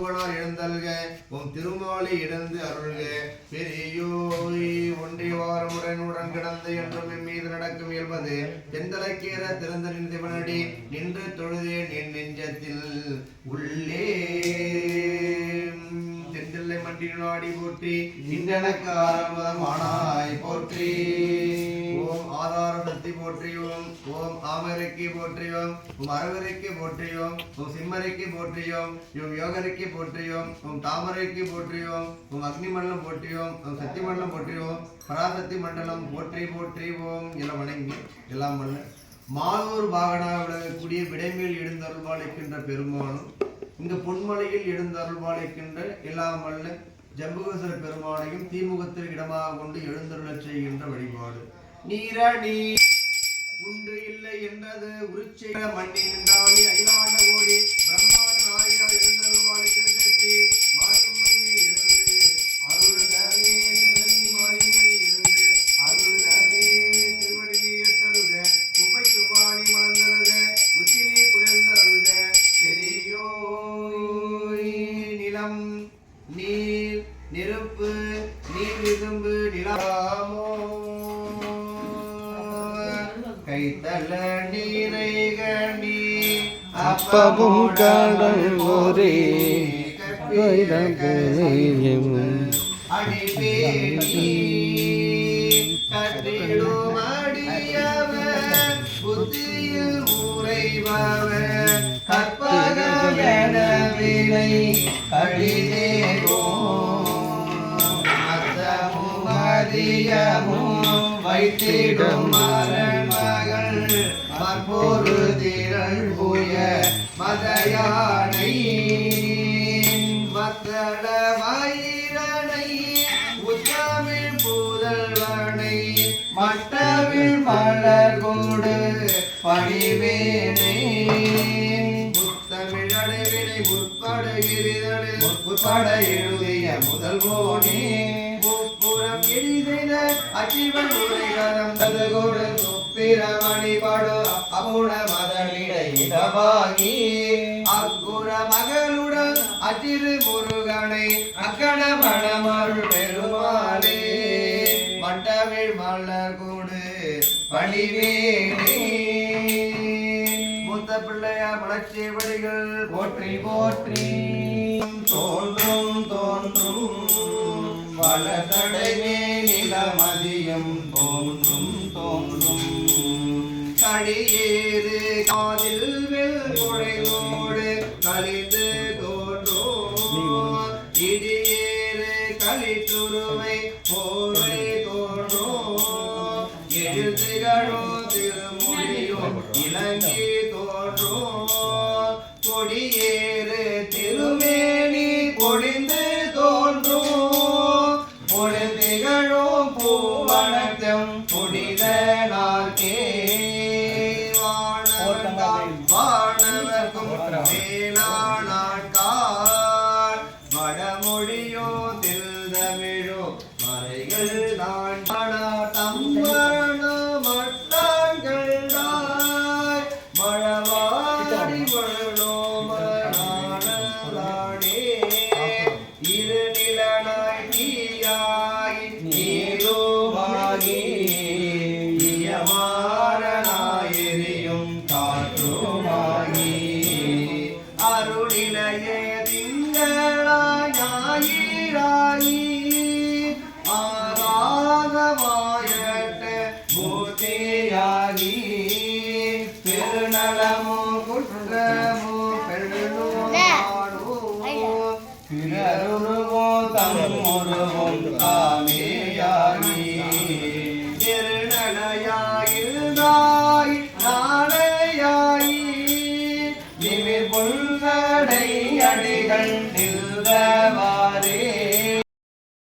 எழுந்தல்க உம் திருமாலை இடந்து அருள்க பெரியோய் ஒன்றிவாரமுடனுடன் கிடந்து என்றும் மீது நடக்கும் இயல்பது தெந்தலைக்கேற திறந்தனின் சிவனடி நின்று தொழுதேன் என் நெஞ்சத்தில் உள்ளே தென்தில்லை மண்டினாடி போற்றி இன்றனக்கு ஆரம்பமானாய் போற்றி ஓம் ஆதார சக்தி போற்றியோம் ஓம் ஆமரைக்கு போற்றியோம் உம் அரவரைக்கு போற்றியோம் உம் சிம்மரைக்கு போற்றியோம் உம் யோகரைக்கு போற்றியோம் உம் தாமரைக்கு போற்றியோம் உம் அக்னி மண்டலம் போற்றியோம் உம் சக்தி மண்டலம் போற்றியோம் பராசக்தி மண்டலம் போற்றி போற்றி ஓம் எல்லாம் வணங்கி எல்லாம் பண்ண மாலூர் வாகனா விளங்கக்கூடிய விடைமேல் எழுந்தருள்வாளிக்கின்ற பெருமானும் இங்கு பொன்மலையில் எழுந்தருள்வாளிக்கின்ற எல்லாம் வல்ல ஜம்புகேஸ்வர பெருமானையும் தீமுகத்தில் இடமாக கொண்டு எழுந்தருளச் செய்கின்ற வழிபாடு நீரணி உண்டு இல்லை என்றது உருச்செய்த மண்ணி நின்றாளி அகிலாண்ட கோடி பிரம்மாண்ட நாயிரா எழுந்தருள்வாளிக்கின்ற மாயம்மையை இருந்து அருள்தவே மாயம்மை இருந்து அருள்தவே திருவடி நீட்டருக கும்பை சுபாணி மலர்ந்தருக உச்சினி குளிர்ந்தருக பெரியோய் நிலம் நீர் நெருப்பு நீர் விசும்பு நிலாமோ கைத்தல நீரை கணி அப்பமும் கடல் ஒரே அடிபேணி கட்டிடும் அடியவர் புத்தியில் உறைபவர் கற்பகமென வினை அடிதேகோ அத்தமும் அதியமும் வைத்திடும் மரமகள் மற்பொரு திரள் புய மதயானை மத்தள வயிறனை உத்தமிழ் புதல்வனை மட்டவிழ் மலர் கொடு பணிவேனே முத்தமிழடைவினை முற்பட எழுதிய முதல்வோனே முப்புறம் எளிதென அச்சிவன் உரைகரம் ததுகோடு முப்பிரமணி படு அப்புண மதனிடையிடமாகி அக்குற மகளுடன் அச்சிறு முருகனை அக்கண மணமருள் பெருமாளே மட்டவிழ் மலர் கொடு பணிவேனே மூத்த பிள்ளையார் மலச்சேவடிகள் போற்றி போற்றி தோன்றும் தோன்றும் வளதடைமே நிலமதியம் தோன்றும் தோன்றும் கடியேறு காதில் வெல் குழையோடு கலிந்து தோன்றும் இடியேறு களித்துருவை போரை தோன்றும் எழுத்துகளோ திருமொழியும் இலங்கை தோன்றும் கொடியேறு திருமேனி பொழிந்து தோன்றும் பொழுதிகளும் பூவனத்தம் புனித நாள்கே வானவர்க்கும் மேலானாட்கார் வடமொழியோ திருதமிழோ மறைகள் நான் தம்பரண மட்டாங்கள்டாய் மழவாடி மழலோ மழாடே இரு நிலனாய் தீயாய் நீருமாகி இயமாறனாயெறியும் காற்றுமாகி அருளிலையே திங்களாய் ஞாயிறாகி ஆராதமாயட்ட மூர்த்தியாகி பெருநலமோ குற்றமோ பெருளோ பிறருவோ தம்